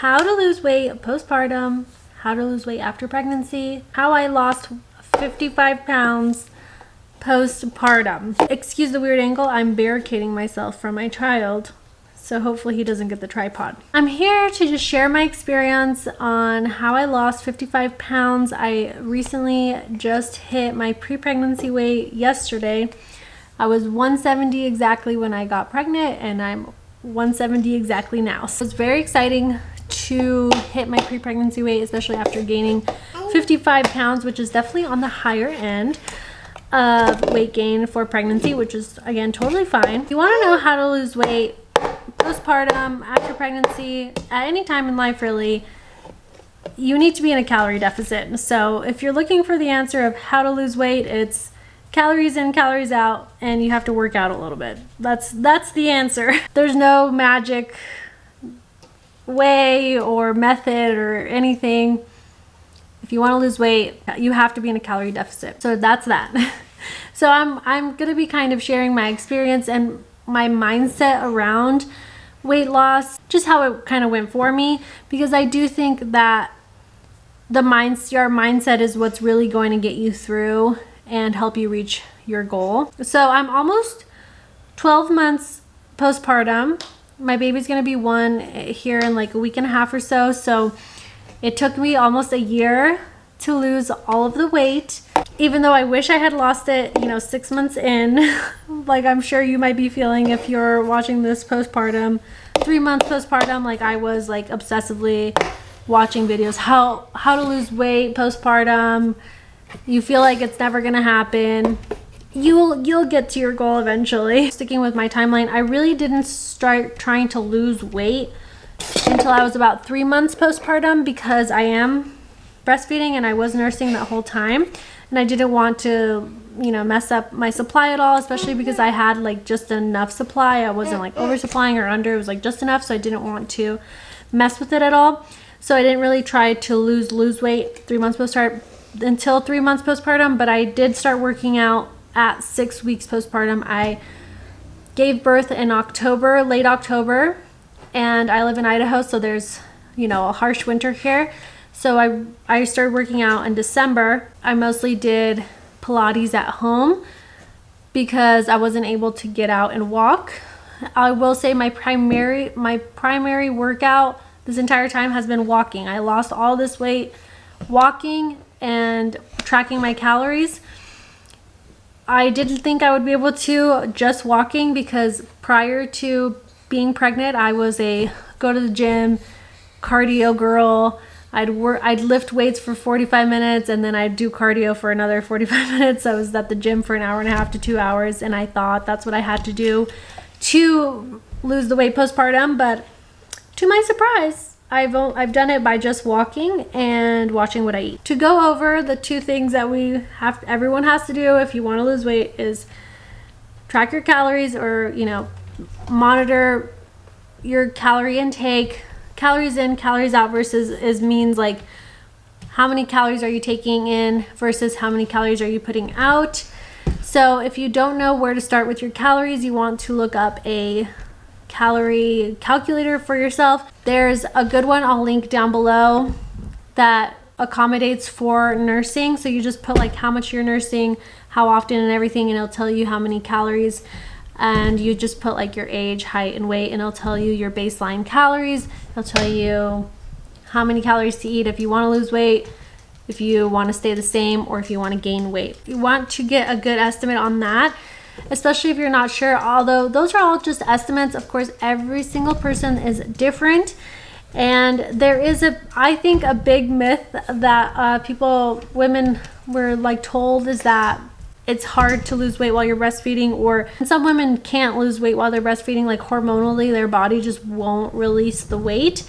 how to lose weight postpartum, how to lose weight after pregnancy, how I lost 55 pounds postpartum. Excuse the weird angle, I'm barricading myself from my child, so hopefully he doesn't get the tripod. I'm here to just share my experience on how I lost 55 pounds. I recently just hit my pre-pregnancy weight yesterday. I was 170 exactly when I got pregnant, and I'm 170 exactly now. So it's very exciting to hit my pre-pregnancy weight, especially after gaining 55 pounds, which is definitely on the higher end of weight gain for pregnancy, which is again totally fine. If you want to know how to lose weight postpartum, after pregnancy, at any time in life really, you need to be in a calorie deficit. So if you're looking for the answer of how to lose weight, it's calories in, calories out, and you have to work out a little bit. That's the answer. There's no magic way or method or anything. If you want to lose weight, you have to be in a calorie deficit. So that's that. So I'm going to be kind of sharing my experience and my mindset around weight loss, just how it kind of went for me, because I do think that your mindset is what's really going to get you through and help you reach your goal. So I'm almost 12 months postpartum. My baby's going to be 1 here in like a week and a half or so. So it took me almost a year to lose all of the weight, even though I wish I had lost it, 6 months in, like I'm sure you might be feeling if you're watching this postpartum, 3 months postpartum, like I was like obsessively watching videos, how to lose weight postpartum. You feel like it's never gonna happen. You'll get to your goal eventually. Sticking with my timeline, I really didn't start trying to lose weight until I was about 3 months postpartum, because I am breastfeeding and I was nursing that whole time, and I didn't want to mess up my supply at all, especially because I had like just enough supply. I wasn't like oversupplying or under, it was like just enough, so I didn't want to mess with it at all. So I didn't really try to lose weight 3 months until 3 months postpartum, but I did start working out at 6 weeks postpartum. I gave birth in October, late October, and I live in Idaho, so there's a harsh winter here. So I started working out in December. I mostly did Pilates at home because I wasn't able to get out and walk. I will say my primary workout this entire time has been walking. I lost all this weight walking and tracking my calories. I didn't think I would be able to just walking, because prior to being pregnant, I was a go to the gym cardio girl. I'd lift weights for 45 minutes and then I'd do cardio for another 45 minutes. I was at the gym for an hour and a half to 2 hours, and I thought that's what I had to do to lose the weight postpartum. But to my surprise, I've done it by just walking and watching what I eat. To go over the 2 things that everyone has to do if you want to lose weight is track your calories, or monitor your calorie intake. Calories in, calories out means like how many calories are you taking in versus how many calories are you putting out. So if you don't know where to start with your calories, you want to look up a calorie calculator for yourself. There's a good one I'll link down below that accommodates for nursing. So you just put like how much you're nursing, how often, and everything, and it'll tell you how many calories. And you just put like your age, height, and weight, and it'll tell you your baseline calories. It'll tell you how many calories to eat if you want to lose weight, if you want to stay the same, or if you want to gain weight. You want to get a good estimate on that, especially if you're not sure. Although those are all just estimates, of course, every single person is different. And there is I think a big myth that women were like told, is that it's hard to lose weight while you're breastfeeding, or some women can't lose weight while they're breastfeeding, like hormonally their body just won't release the weight.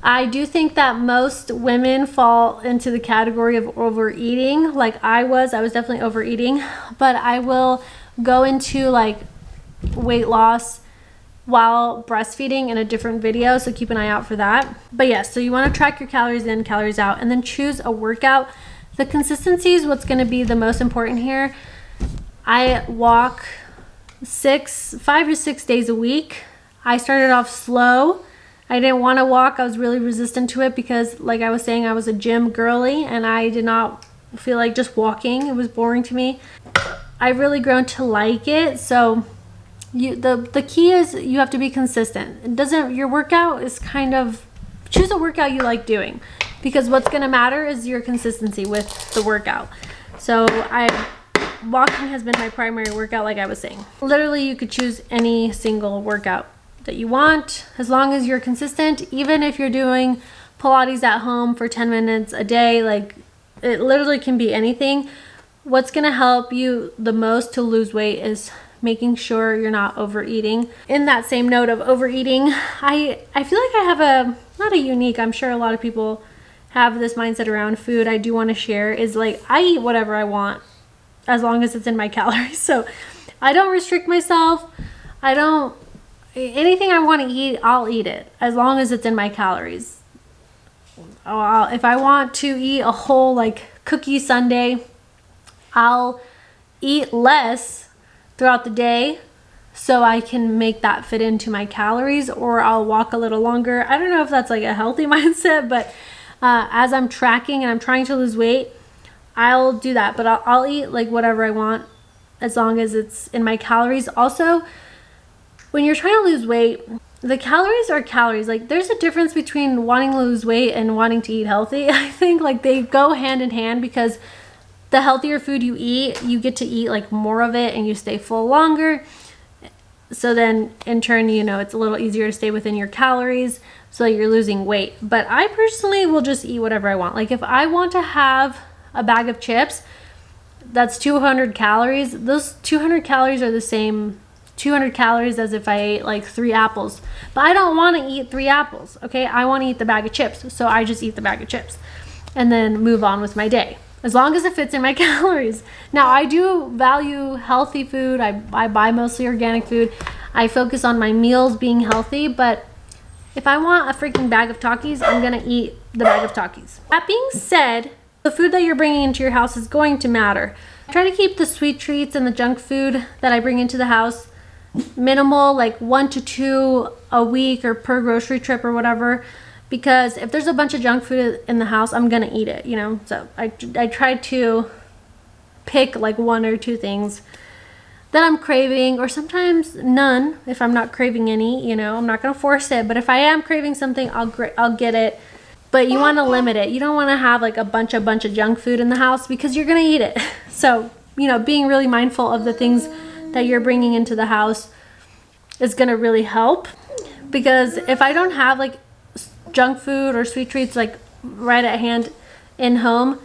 I do think that most women fall into the category of overeating, like I was definitely overeating, but I will go into like weight loss while breastfeeding in a different video, so keep an eye out for that. But yes, so you want to track your calories in, calories out, and then choose a workout. The consistency is what's going to be the most important here. I walk 5 to 6 days a week. I started off slow I didn't want to walk. I was really resistant to it because, like I was saying, I was a gym girly and I did not feel like just walking. It was boring to me. I've really grown to like it. So the key is you have to be consistent. Your workout is kind of, choose a workout you like doing, because what's going to matter is your consistency with the workout. So walking has been my primary workout, like I was saying. Literally, you could choose any single workout that you want as long as you're consistent. Even if you're doing Pilates at home for 10 minutes a day, like it literally can be anything. What's going to help you the most to lose weight is making sure you're not overeating. In that same note of overeating, I feel like I have not a unique, I'm sure a lot of people have this mindset around food. I do want to share is like, I eat whatever I want as long as it's in my calories. So I don't restrict myself. Anything I want to eat, I'll eat it as long as it's in my calories. If I want to eat a whole like cookie sundae, I'll eat less throughout the day so I can make that fit into my calories, or I'll walk a little longer. I don't know if that's like a healthy mindset, but as I'm tracking and I'm trying to lose weight, I'll do that. But I'll eat like whatever I want as long as it's in my calories. Also, when you're trying to lose weight, the calories are calories. Like there's a difference between wanting to lose weight and wanting to eat healthy. I think like they go hand in hand, because the healthier food you eat, you get to eat like more of it and you stay full longer. So then in turn, it's a little easier to stay within your calories so that you're losing weight. But I personally will just eat whatever I want. Like if I want to have a bag of chips, that's 200 calories. Those 200 calories are the same 200 calories as if I ate like 3 apples. But I don't want to eat 3 apples, okay? I want to eat the bag of chips. So I just eat the bag of chips and then move on with my day, as long as it fits in my calories. Now, I do value healthy food. I buy mostly organic food. I focus on my meals being healthy, but if I want a freaking bag of Takis, I'm gonna eat the bag of Takis. That being said, the food that you're bringing into your house is going to matter. I try to keep the sweet treats and the junk food that I bring into the house minimal, like 1 to 2 a week or per grocery trip or whatever. Because if there's a bunch of junk food in the house, I'm gonna eat it, So I try to pick like 1 or 2 things that I'm craving, or sometimes none if I'm not craving any. I'm not gonna force it, but if I am craving something, I'll get it. But you want to limit it. You don't want to have like a bunch of junk food in the house, because you're gonna eat it. So being really mindful of the things that you're bringing into the house is gonna really help. Because if I don't have like junk food or sweet treats like right at hand in home,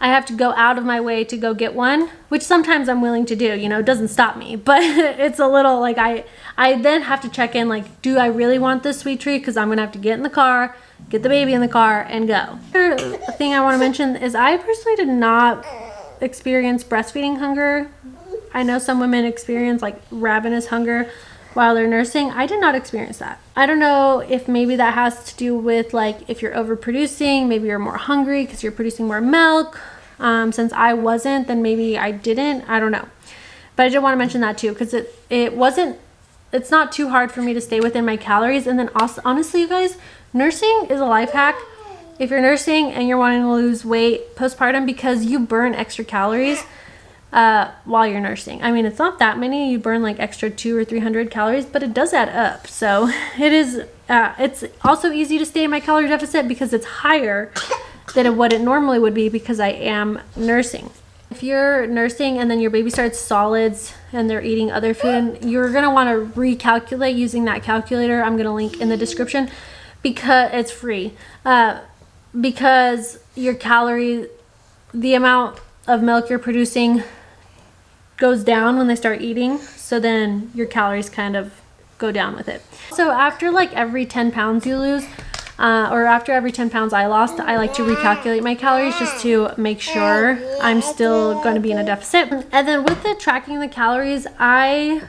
I have to go out of my way to go get one, which sometimes I'm willing to do. It doesn't stop me, but it's a little like I then have to check in, like, do I really want this sweet treat? Because I'm gonna have to get in the car, get the baby in the car, and go. Another thing I want to mention is I personally did not experience breastfeeding hunger. I know some women experience like ravenous hunger while they're nursing. I did not experience that. I don't know if maybe that has to do with like if you're overproducing, maybe you're more hungry because you're producing more milk. Since I wasn't, then maybe I didn't. I don't know. But I did want to mention that too, because it's not too hard for me to stay within my calories. And then also, honestly, you guys, nursing is a life hack. If you're nursing and you're wanting to lose weight postpartum, because you burn extra calories while you're nursing. I mean, it's not that many. You burn like extra 200 or 300 calories, but it does add up. So it's also easy to stay in my calorie deficit because it's higher than what it normally would be, because I am nursing. If you're nursing and then your baby starts solids and they're eating other food, you're going to want to recalculate using that calculator. I'm going to link in the description, because it's free. Because your calorie, the amount of milk you're producing goes down when they start eating. So then your calories kind of go down with it. So after like every 10 pounds you lose, or after every 10 pounds I lost, I like to recalculate my calories just to make sure I'm still going to be in a deficit. And then with the tracking the calories, I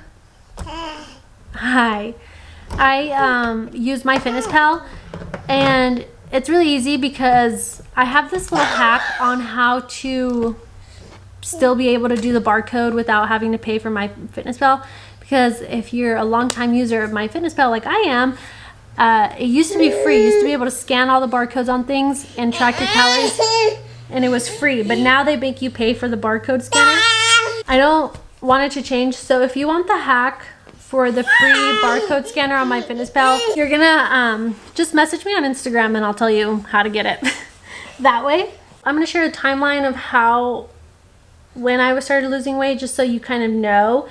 use MyFitnessPal, and it's really easy because I have this little hack on how to still be able to do the barcode without having to pay for MyFitnessPal. Because if you're a long-time user of MyFitnessPal like I am, It used to be free. You used to be able to scan all the barcodes on things and track your calories, and it was free. But now they make you pay for the barcode scanner. I don't want it to change. So if you want the hack for the free barcode scanner on MyFitnessPal, you're gonna just message me on Instagram and I'll tell you how to get it that way. I'm gonna share a timeline of when I started losing weight, just so you kind of know.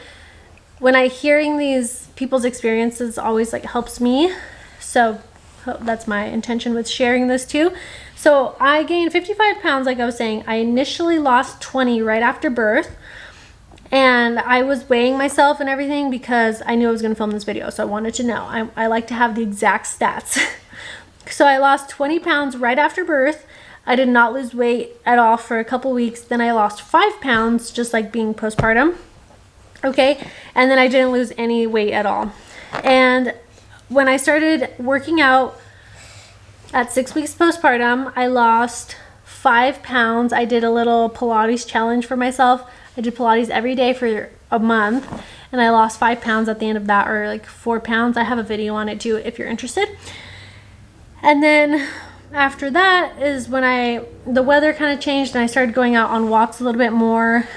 When I hearing these people's experiences always like helps me. So that's my intention with sharing this too. So I gained 55 pounds, like I was saying. I initially lost 20 right after birth. And I was weighing myself and everything because I knew I was going to film this video. So I wanted to know. I like to have the exact stats. So I lost 20 pounds right after birth. I did not lose weight at all for a couple weeks. Then I lost 5 pounds just like being postpartum. Okay. And then I didn't lose any weight at all. And when I started working out at 6 weeks postpartum, I lost 5 pounds. I did a little Pilates challenge for myself. I did Pilates every day for a month, and I lost 5 pounds at the end of that, or like 4 pounds. I have a video on it too if you're interested. And then after that is when the weather kind of changed and I started going out on walks a little bit more.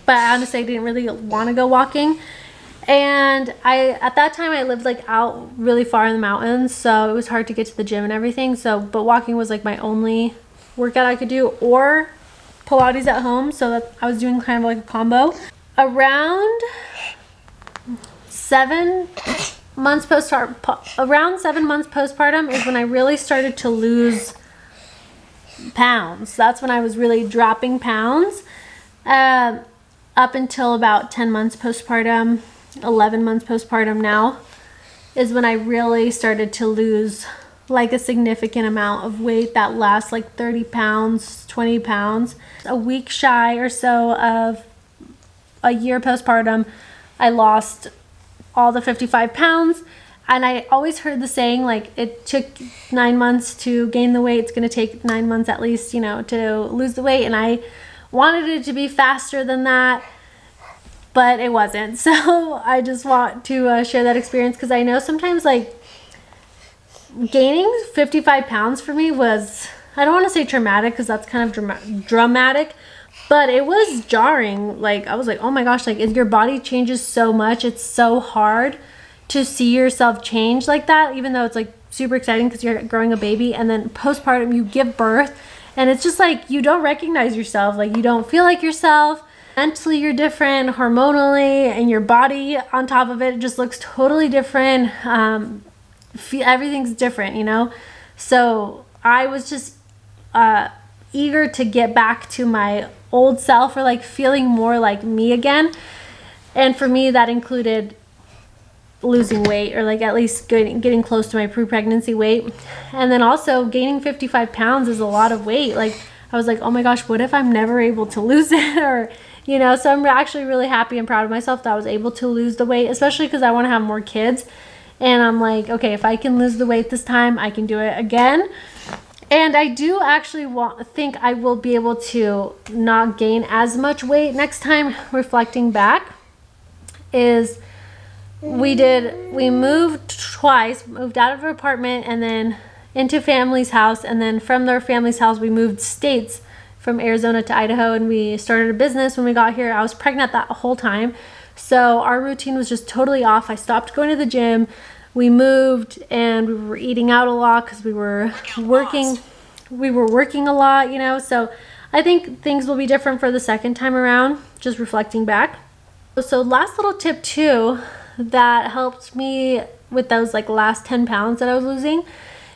But honestly, I didn't really want to go walking. And at that time I lived like out really far in the mountains, so it was hard to get to the gym and everything. But walking was like my only workout I could do, or Pilates at home. So that I was doing kind of like a combo. Around 7 months postpartum is when I really started to lose pounds. That's when I was really dropping pounds. Up until about 10 months postpartum, 11 months postpartum now, is when I really started to lose like a significant amount of weight that lasts like 30 pounds, 20 pounds. A week shy or so of a year postpartum, I lost all the 55 pounds. And I always heard the saying, like, it took 9 months to gain the weight. It's going to take 9 months at least, to lose the weight. And I wanted it to be faster than that, but it wasn't. So I just want to share that experience, because I know sometimes like gaining 55 pounds for me was, I don't want to say traumatic because that's kind of dramatic, but it was jarring. Like I was like, oh my gosh, like your body changes so much. It's so hard to see yourself change like that, even though it's like super exciting because you're growing a baby. And then postpartum, you give birth and it's just like you don't recognize yourself. Like you don't feel like yourself. Mentally you're different, hormonally, and your body on top of it just looks totally different. Everything's different, So I was just eager to get back to my old self, or like feeling more like me again. And for me, that included losing weight, or like at least getting close to my pre-pregnancy weight. And then also gaining 55 pounds is a lot of weight. Like I was like, oh my gosh, what if I'm never able to lose it? Or so I'm actually really happy and proud of myself that I was able to lose the weight, especially because I want to have more kids. And I'm like, okay, if I can lose the weight this time, I can do it again. And I do actually think I will be able to not gain as much weight next time. Reflecting back, is we moved twice, moved out of our apartment and then into family's house. And then from their family's house, we moved states from Arizona to Idaho, and we started a business when we got here. I was pregnant that whole time. So our routine was just totally off. I stopped going to the gym. We moved and we were eating out a lot because we were working. We were working a lot, So I think things will be different for the second time around, just reflecting back. So last little tip too that helped me with those like last 10 pounds that I was losing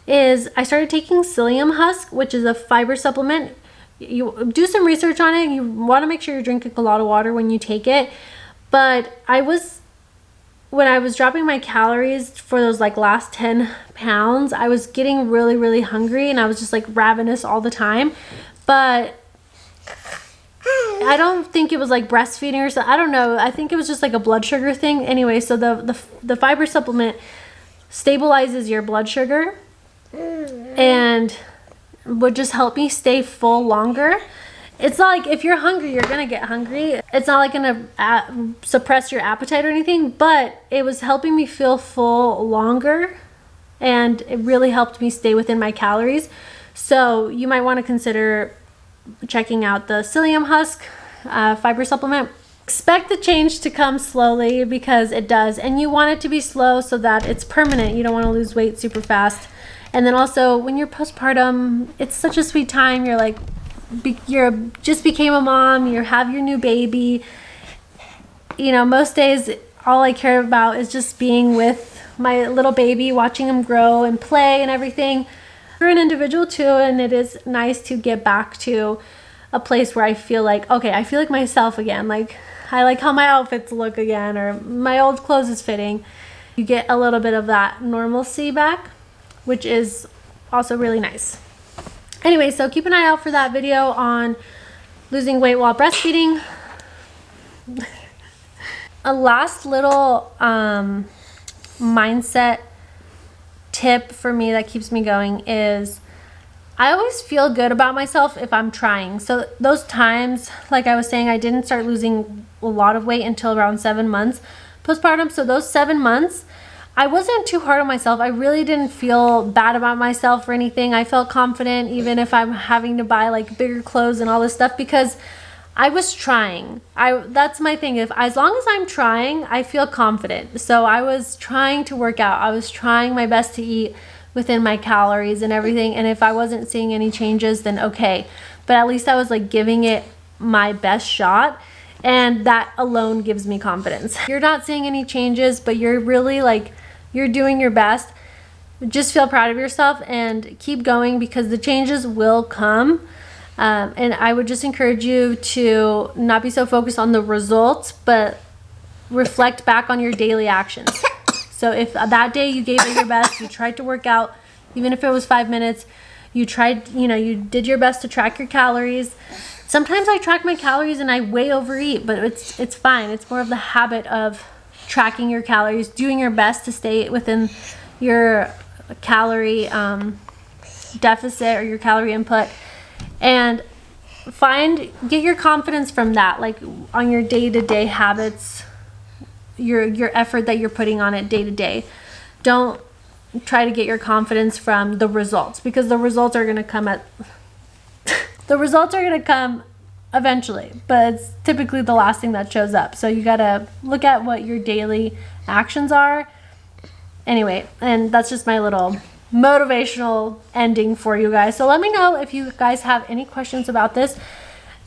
is I started taking psyllium husk, which is a fiber supplement. You do some research on it. You want to make sure you're drinking a lot of water when you take it. But when I was dropping my calories for those like last 10 pounds, I was getting really, really hungry, and I was just like ravenous all the time. But I don't think it was like breastfeeding or something. I don't know. I think it was just like a blood sugar thing. Anyway, so the fiber supplement stabilizes your blood sugar and would just help me stay full longer. It's not like if you're hungry, you're gonna get hungry. It's not like gonna suppress your appetite or anything, but it was helping me feel full longer and it really helped me stay within my calories. So you might want to consider checking out the psyllium husk fiber supplement. Expect the change to come slowly, because it does, and you want it to be slow so that it's permanent. You don't want to lose weight super fast. And then also when you're postpartum, it's such a sweet time. You're like, you're just became a mom, you have your new baby. You know, most days all I care about is just being with my little baby, watching him grow and play and everything. You're an individual too, and it is nice to get back to a place where I feel like, okay, I feel like myself again. Like, I like how my outfits look again, or my old clothes is fitting. You get a little bit of that normalcy back, which is also really nice. Anyway, so keep an eye out for that video on losing weight while breastfeeding. A last little mindset tip for me that keeps me going is I always feel good about myself if I'm trying. So those times, like I was saying, I didn't start losing a lot of weight until around 7 months postpartum. So those 7 months, I wasn't too hard on myself. I really didn't feel bad about myself or anything. I felt confident even if I'm having to buy like bigger clothes and all this stuff, because I was trying. That's my thing. As long as I'm trying, I feel confident. So I was trying to work out. I was trying my best to eat within my calories and everything. And if I wasn't seeing any changes, then okay. But at least I was like giving it my best shot. And that alone gives me confidence. You're not seeing any changes, but you're really like, you're doing your best. Just feel proud of yourself and keep going, because the changes will come. And I would just encourage you to not be so focused on the results, but reflect back on your daily actions. So if that day you gave it your best, you tried to work out, even if it was 5 minutes, you tried, you did your best to track your calories. Sometimes I track my calories and I way overeat, but it's fine. It's more of the habit of tracking your calories, doing your best to stay within your calorie deficit or your calorie input, and get your confidence from that, like on your day-to-day habits, your effort that you're putting on it day to day. Don't try to get your confidence from the results, because the results are going to come eventually, but it's typically the last thing that shows up. So you got to look at what your daily actions are. Anyway, and that's just my little motivational ending for you guys. So let me know if you guys have any questions about this,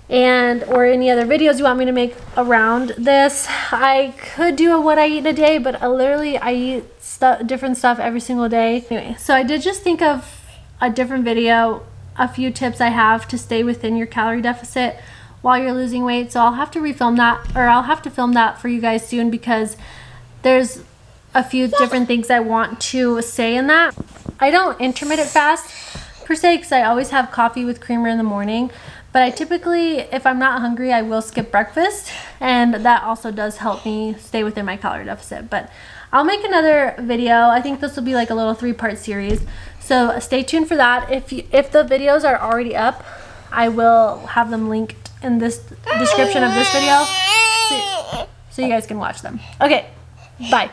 or any other videos you want me to make around this. I could do a what I eat in a day, but literally I eat different stuff every single day. Anyway, so I did just think of a different video, a few tips I have to stay within your calorie deficit while you're losing weight. So I'll have to refilm that, or I'll have to film that for you guys soon, because there's a few different things I want to say in that. I don't intermittent fast per se, because I always have coffee with creamer in the morning. But I typically, if I'm not hungry, I will skip breakfast, and that also does help me stay within my calorie deficit. But I'll make another video. I think this will be like a little 3-part series, so stay tuned for that. If the videos are already up, I will have them linked in this description of this video, so you guys can watch them. Okay, bye.